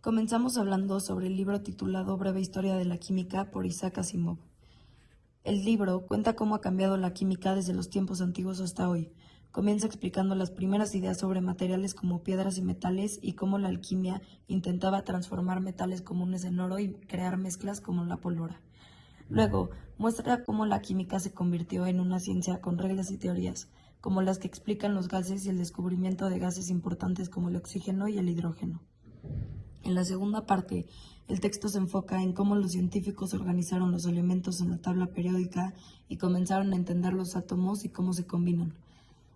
Comenzamos hablando sobre el libro titulado Breve Historia de la Química por Isaac Asimov. El libro cuenta cómo ha cambiado la química desde los tiempos antiguos hasta hoy. Comienza explicando las primeras ideas sobre materiales como piedras y metales y cómo la alquimia intentaba transformar metales comunes en oro y crear mezclas como la pólvora. Luego, muestra cómo la química se convirtió en una ciencia con reglas y teorías, como las que explican los gases y el descubrimiento de gases importantes como el oxígeno y el hidrógeno. En la segunda parte, el texto se enfoca en cómo los científicos organizaron los elementos en la tabla periódica y comenzaron a entender los átomos y cómo se combinan.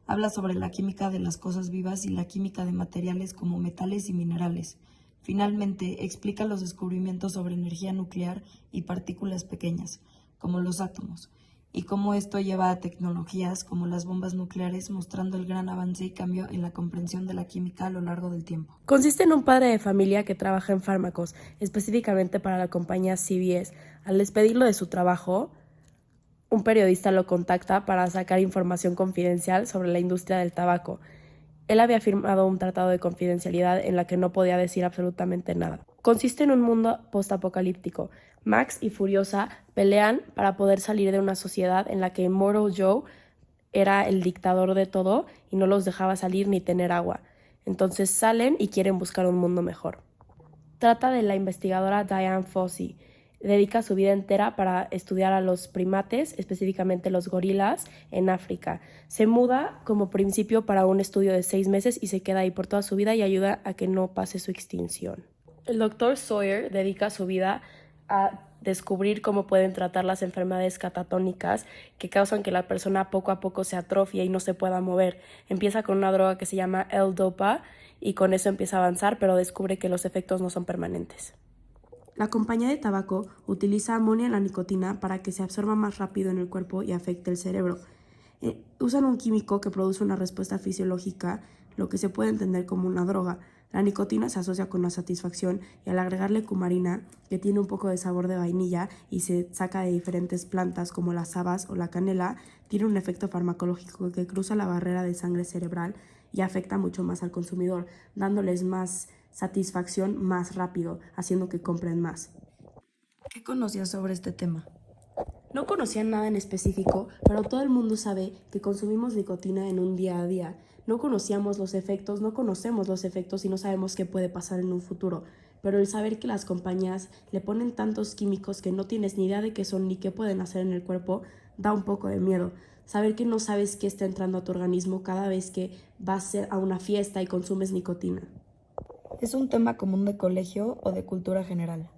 Habla sobre la química de las cosas vivas y la química de materiales como metales y minerales. Finalmente, explica los descubrimientos sobre energía nuclear y partículas pequeñas, como los átomos, y cómo esto lleva a tecnologías como las bombas nucleares, mostrando el gran avance y cambio en la comprensión de la química a lo largo del tiempo. Consiste en un padre de familia que trabaja en fármacos, específicamente para la compañía CVS. Al despedirlo de su trabajo, un periodista lo contacta para sacar información confidencial sobre la industria del tabaco. Él había firmado un tratado de confidencialidad en la que no podía decir absolutamente nada. Consiste en un mundo postapocalíptico. Max y Furiosa pelean para poder salir de una sociedad en la que Immortal Joe era el dictador de todo y no los dejaba salir ni tener agua. Entonces salen y quieren buscar un mundo mejor. Trata de la investigadora Diane Fossey. Dedica su vida entera para estudiar a los primates, específicamente los gorilas, en África. Se muda como principio para un estudio de 6 meses y se queda ahí por toda su vida y ayuda a que no pase su extinción. El doctor Sawyer dedica su vida a descubrir cómo pueden tratar las enfermedades catatónicas que causan que la persona poco a poco se atrofie y no se pueda mover. Empieza con una droga que se llama L-Dopa y con eso empieza a avanzar, pero descubre que los efectos no son permanentes. La compañía de tabaco utiliza amonio en la nicotina para que se absorba más rápido en el cuerpo y afecte el cerebro. Usan un químico que produce una respuesta fisiológica, lo que se puede entender como una droga. La nicotina se asocia con la satisfacción y al agregarle cumarina, que tiene un poco de sabor de vainilla y se saca de diferentes plantas como las habas o la canela, tiene un efecto farmacológico que cruza la barrera de sangre cerebral y afecta mucho más al consumidor, dándoles más satisfacción más rápido, haciendo que compren más. ¿Qué conocías sobre este tema? No conocía nada en específico, pero todo el mundo sabe que consumimos nicotina en un día a día. No conocíamos los efectos, no conocemos los efectos y no sabemos qué puede pasar en un futuro. Pero el saber que las compañías le ponen tantos químicos que no tienes ni idea de qué son ni qué pueden hacer en el cuerpo, da un poco de miedo. Saber que no sabes qué está entrando a tu organismo cada vez que vas a una fiesta y consumes nicotina. ¿Es un tema común de colegio o de cultura general?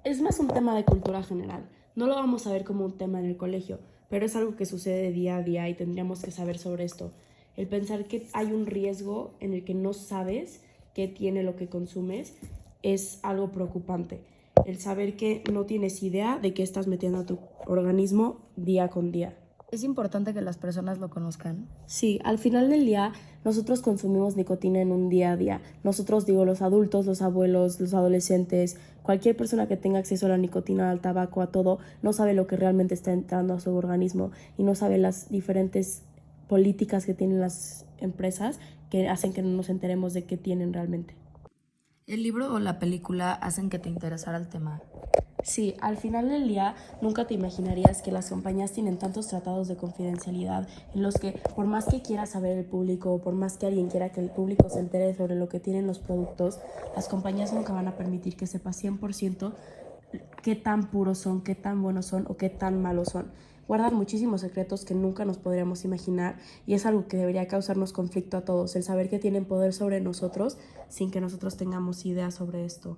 Es más un tema de cultura general. No lo vamos a ver como un tema en el colegio, pero es algo que sucede día a día y tendríamos que saber sobre esto. El pensar que hay un riesgo en el que no sabes qué tiene lo que consumes es algo preocupante. El saber que no tienes idea de qué estás metiendo a tu organismo día con día. ¿Es importante que las personas lo conozcan? Sí, al final del día nosotros consumimos nicotina en un día a día. Nosotros digo los adultos, los abuelos, los adolescentes, cualquier persona que tenga acceso a la nicotina, al tabaco, a todo, no sabe lo que realmente está entrando a su organismo y no sabe las diferentes políticas que tienen las empresas que hacen que no nos enteremos de qué tienen realmente. ¿El libro o la película hacen que te interesara el tema? Sí, al final del día nunca te imaginarías que las compañías tienen tantos tratados de confidencialidad en los que por más que quiera saber el público o por más que alguien quiera que el público se entere sobre lo que tienen los productos, las compañías nunca van a permitir que sepa 100% qué tan puros son, qué tan buenos son o qué tan malos son. Guardan muchísimos secretos que nunca nos podríamos imaginar y es algo que debería causarnos conflicto a todos, el saber que tienen poder sobre nosotros sin que nosotros tengamos idea sobre esto.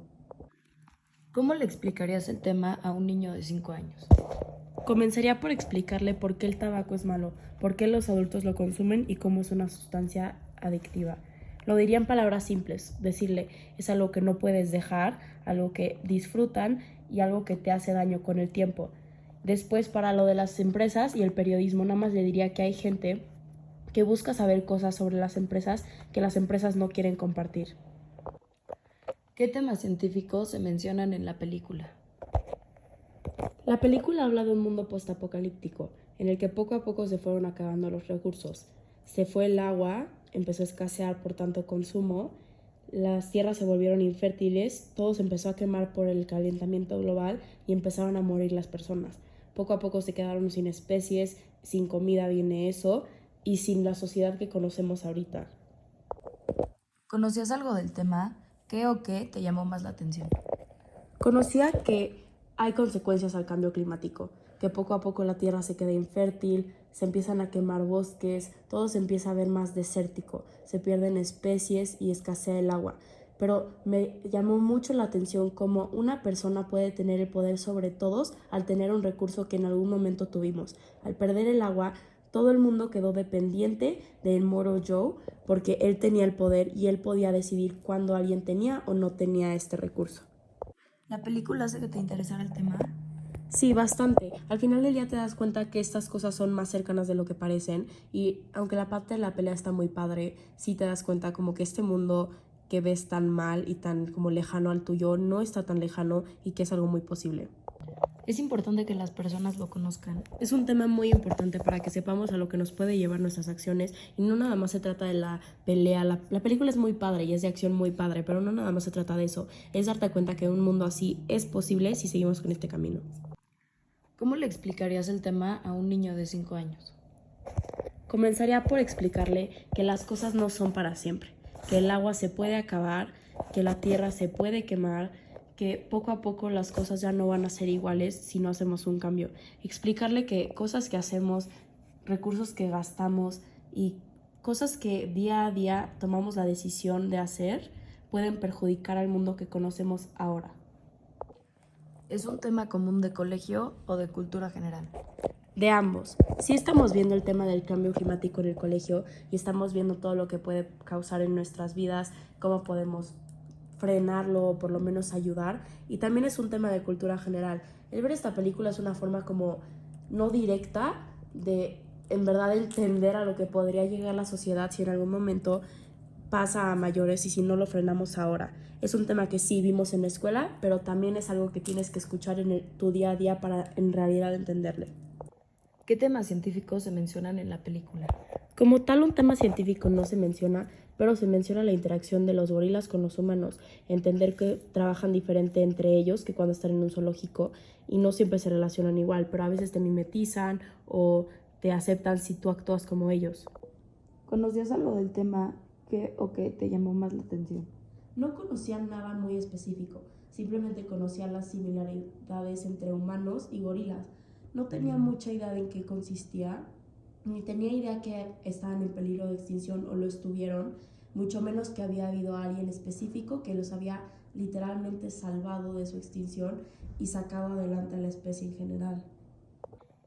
¿Cómo le explicarías el tema a un niño de 5 años? Comenzaría por explicarle por qué el tabaco es malo, por qué los adultos lo consumen y cómo es una sustancia adictiva. Lo diría en palabras simples, decirle es algo que no puedes dejar, algo que disfrutan y algo que te hace daño con el tiempo. Después, para lo de las empresas y el periodismo, nada más le diría que hay gente que busca saber cosas sobre las empresas que las empresas no quieren compartir. ¿Qué temas científicos se mencionan en la película? La película habla de un mundo postapocalíptico, en el que poco a poco se fueron acabando los recursos. Se fue el agua, empezó a escasear por tanto consumo, las tierras se volvieron infértiles, todo se empezó a quemar por el calentamiento global y empezaron a morir las personas. Poco a poco se quedaron sin especies, sin comida viene eso, y sin la sociedad que conocemos ahorita. ¿Conocías algo del tema? ¿Qué o qué te llamó más la atención? Conocía que hay consecuencias al cambio climático, que poco a poco la tierra se queda infértil, se empiezan a quemar bosques, todo se empieza a ver más desértico, se pierden especies y escasea el agua. Pero me llamó mucho la atención cómo una persona puede tener el poder sobre todos al tener un recurso que en algún momento tuvimos. Al perder el agua, todo el mundo quedó dependiente del Moro Joe porque él tenía el poder y él podía decidir cuándo alguien tenía o no tenía este recurso. ¿La película hace que te interesara el tema? Sí, bastante. Al final del día te das cuenta que estas cosas son más cercanas de lo que parecen y aunque la parte de la pelea está muy padre, sí te das cuenta como que este mundo que ves tan mal y tan como lejano al tuyo no está tan lejano y que es algo muy posible. Es importante que las personas lo conozcan. Es un tema muy importante para que sepamos a lo que nos puede llevar nuestras acciones y no nada más se trata de la pelea. La película es muy padre y es de acción muy padre, pero no nada más se trata de eso. Es darte cuenta que un mundo así es posible si seguimos con este camino. ¿Cómo le explicarías el tema a un niño de 5 años? Comenzaría por explicarle que las cosas no son para siempre, que el agua se puede acabar, que la tierra se puede quemar, que poco a poco las cosas ya no van a ser iguales si no hacemos un cambio. Explicarle que cosas que hacemos, recursos que gastamos y cosas que día a día tomamos la decisión de hacer pueden perjudicar al mundo que conocemos ahora. ¿Es un tema común de colegio o de cultura general? De ambos. Sí estamos viendo el tema del cambio climático en el colegio y estamos viendo todo lo que puede causar en nuestras vidas, cómo podemos frenarlo o por lo menos ayudar. Y también es un tema de cultura general. El ver esta película es una forma como no directa de en verdad entender a lo que podría llegar la sociedad si en algún momento pasa a mayores y si no lo frenamos ahora. Es un tema que sí vimos en la escuela, pero también es algo que tienes que escuchar en tu día a día para en realidad entenderle. ¿Qué temas científicos se mencionan en la película? Como tal, un tema científico no se menciona, pero se menciona la interacción de los gorilas con los humanos, entender que trabajan diferente entre ellos que cuando están en un zoológico y no siempre se relacionan igual, pero a veces te mimetizan o te aceptan si tú actúas como ellos. ¿Conocías algo del tema? ¿Qué o qué te llamó más la atención? No conocía nada muy específico, simplemente conocía las similaridades entre humanos y gorilas. No tenía mucha idea de en qué consistía, ni tenía idea que estaban en peligro de extinción o lo estuvieron, mucho menos que había habido alguien específico que los había literalmente salvado de su extinción y sacado adelante a la especie en general.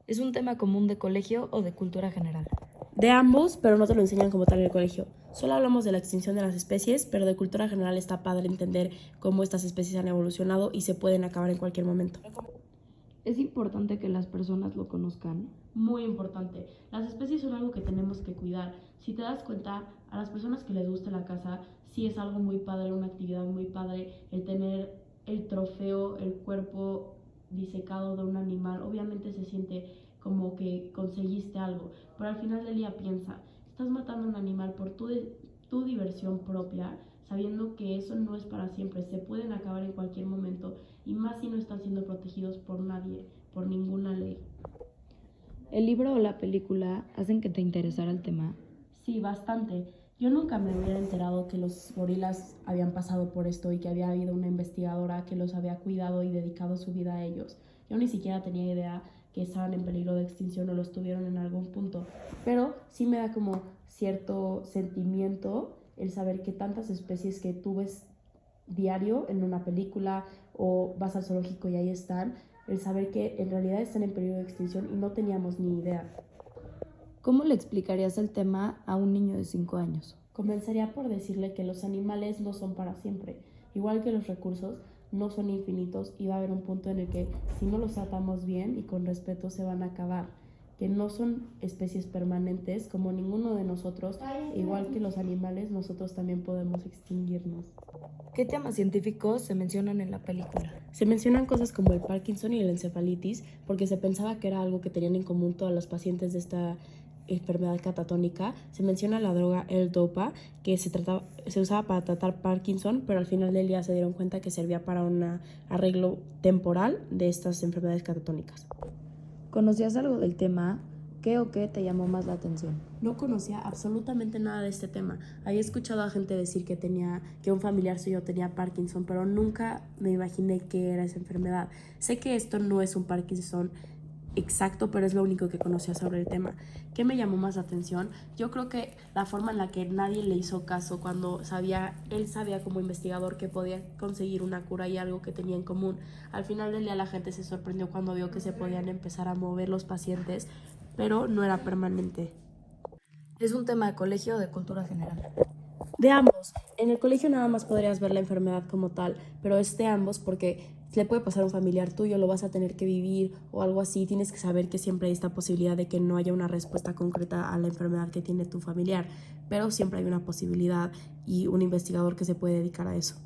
¿Es un tema común de colegio o de cultura general? De ambos, pero no te lo enseñan como tal en el colegio. Solo hablamos de la extinción de las especies, pero de cultura general está padre entender cómo estas especies han evolucionado y se pueden acabar en cualquier momento. ¿Es importante que las personas lo conozcan? Muy importante. Las especies son algo que tenemos que cuidar. Si te das cuenta, a las personas que les gusta la caza, sí es algo muy padre, una actividad muy padre, el tener el trofeo, el cuerpo disecado de un animal. Obviamente se siente como que conseguiste algo, pero al final del día piensa, estás matando a un animal por tu diversión propia, sabiendo que eso no es para siempre, se pueden acabar en cualquier momento y más si no están siendo protegidos por nadie, por ninguna ley. ¿El libro o la película hacen que te interesara el tema? Sí, bastante. Yo nunca me hubiera enterado que los gorilas habían pasado por esto y que había habido una investigadora que los había cuidado y dedicado su vida a ellos. Yo ni siquiera tenía idea que estaban en peligro de extinción o lo estuvieron en algún punto. Pero sí me da como cierto sentimiento el saber que tantas especies que tú ves diario en una película o vas al zoológico y ahí están, el saber que en realidad están en peligro de extinción y no teníamos ni idea. ¿Cómo le explicarías el tema a un niño de 5 años? Comenzaría por decirle que los animales no son para siempre, igual que los recursos no son infinitos y va a haber un punto en el que si no los tratamos bien y con respeto se van a acabar, que no son especies permanentes como ninguno de nosotros, igual que los animales nosotros también podemos extinguirnos. ¿Qué temas científicos se mencionan en la película? Se mencionan cosas como el Parkinson y la encefalitis porque se pensaba que era algo que tenían en común todas las pacientes de esta enfermedad catatónica, se menciona la droga L-Dopa, que se usaba para tratar Parkinson, pero al final del día se dieron cuenta que servía para un arreglo temporal de estas enfermedades catatónicas. ¿Conocías algo del tema? ¿Qué o qué te llamó más la atención? No conocía absolutamente nada de este tema. Había escuchado a gente decir que un familiar suyo tenía Parkinson, pero nunca me imaginé qué era esa enfermedad. Sé que esto no es un Parkinson exacto, pero es lo único que conocía sobre el tema. ¿Qué me llamó más la atención? Yo creo que la forma en la que nadie le hizo caso cuando él sabía como investigador que podía conseguir una cura y algo que tenía en común. Al final del día la gente se sorprendió cuando vio que se podían empezar a mover los pacientes, pero no era permanente. ¿Es un tema de colegio o de cultura general? De ambos. En el colegio nada más podrías ver la enfermedad como tal, pero es de ambos porque le puede pasar a un familiar tuyo, lo vas a tener que vivir o algo así. Tienes que saber que siempre hay esta posibilidad de que no haya una respuesta concreta a la enfermedad que tiene tu familiar, pero siempre hay una posibilidad y un investigador que se puede dedicar a eso.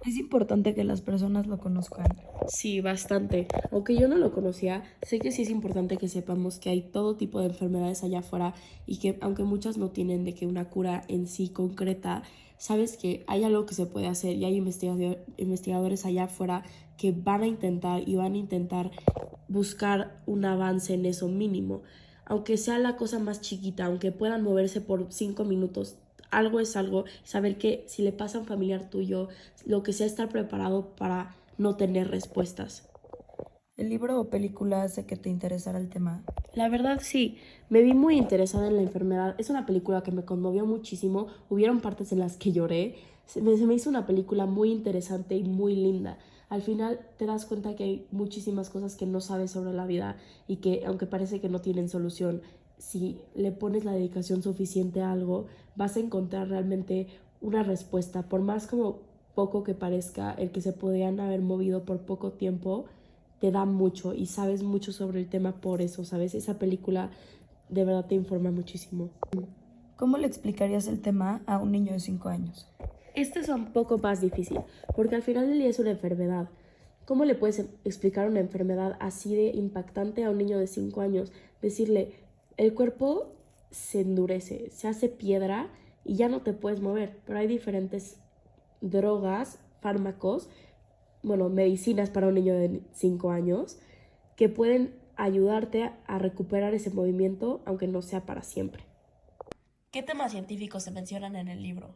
Es importante que las personas lo conozcan. Sí, bastante. Aunque yo no lo conocía, sé que sí es importante que sepamos que hay todo tipo de enfermedades allá afuera y que aunque muchas no tienen de que una cura en sí concreta, sabes que hay algo que se puede hacer y hay investigadores allá afuera que van a intentar buscar un avance en eso mínimo. Aunque sea la cosa más chiquita, aunque puedan moverse por 5 minutos, algo es algo. Saber que si le pasa a un familiar tuyo, lo que sea, estar preparado para no tener respuestas. ¿El libro o película hace que te interesara el tema? La verdad sí, me vi muy interesada en la enfermedad. Es una película que me conmovió muchísimo. Hubieron partes en las que lloré. Se me hizo una película muy interesante y muy linda. Al final te das cuenta que hay muchísimas cosas que no sabes sobre la vida y que aunque parece que no tienen solución, si le pones la dedicación suficiente a algo, vas a encontrar realmente una respuesta. Por más como poco que parezca, el que se podían haber movido por poco tiempo, te da mucho y sabes mucho sobre el tema por eso, ¿sabes? Esa película de verdad te informa muchísimo. ¿Cómo le explicarías el tema a un niño de 5 años? Este es un poco más difícil, porque al final del día es una enfermedad. ¿Cómo le puedes explicar una enfermedad así de impactante a un niño de 5 años? Decirle, el cuerpo se endurece, se hace piedra y ya no te puedes mover, pero hay diferentes drogas, fármacos, bueno, medicinas para un niño de 5 años que pueden ayudarte a recuperar ese movimiento, aunque no sea para siempre. ¿Qué temas científicos se mencionan en el libro?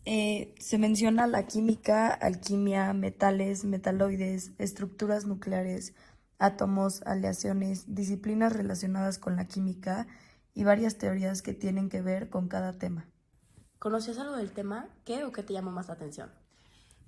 Se menciona la química, alquimia, metales, metaloides, estructuras nucleares, átomos, aleaciones, disciplinas relacionadas con la química y varias teorías que tienen que ver con cada tema. ¿Conocías algo del tema? ¿Qué o qué te llamó más la atención?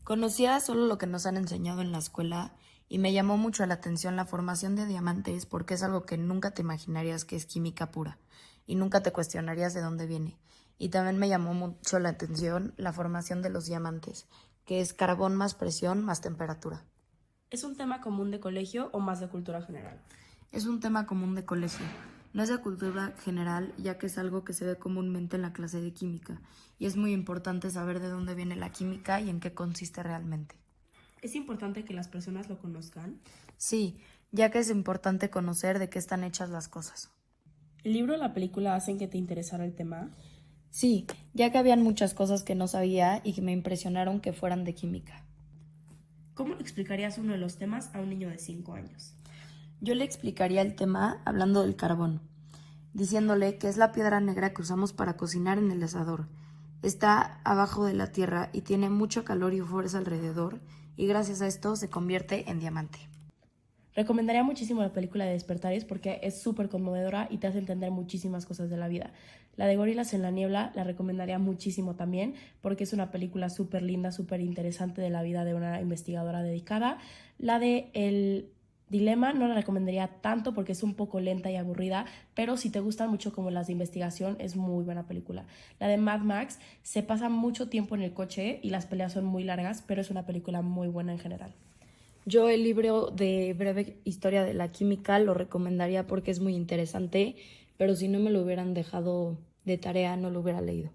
Conocía solo lo que nos han enseñado en la escuela y me llamó mucho la atención la formación de diamantes porque es algo que nunca te imaginarías que es química pura y nunca te cuestionarías de dónde viene. Y también me llamó mucho la atención la formación de los diamantes, que es carbón más presión más temperatura. ¿Es un tema común de colegio o más de cultura general? Es un tema común de colegio. No es de cultura general, ya que es algo que se ve comúnmente en la clase de química, y es muy importante saber de dónde viene la química y en qué consiste realmente. ¿Es importante que las personas lo conozcan? Sí, ya que es importante conocer de qué están hechas las cosas. ¿El libro o la película hacen que te interesara el tema? Sí, ya que habían muchas cosas que no sabía y que me impresionaron que fueran de química. ¿Cómo le explicarías uno de los temas a un niño de 5 años? Yo le explicaría el tema hablando del carbón, diciéndole que es la piedra negra que usamos para cocinar en el asador. Está abajo de la tierra y tiene mucho calor y fuerza alrededor, y gracias a esto se convierte en diamante. Recomendaría muchísimo la película de Despertares porque es súper conmovedora y te hace entender muchísimas cosas de la vida. La de Gorilas en la Niebla la recomendaría muchísimo también porque es una película súper linda, súper interesante de la vida de una investigadora dedicada. La de El Dilema no la recomendaría tanto porque es un poco lenta y aburrida, pero si te gustan mucho como las de investigación es muy buena película. La de Mad Max se pasa mucho tiempo en el coche y las peleas son muy largas, pero es una película muy buena en general. Yo el libro de Breve Historia de la Química lo recomendaría porque es muy interesante, pero si no me lo hubieran dejado de tarea no lo hubiera leído.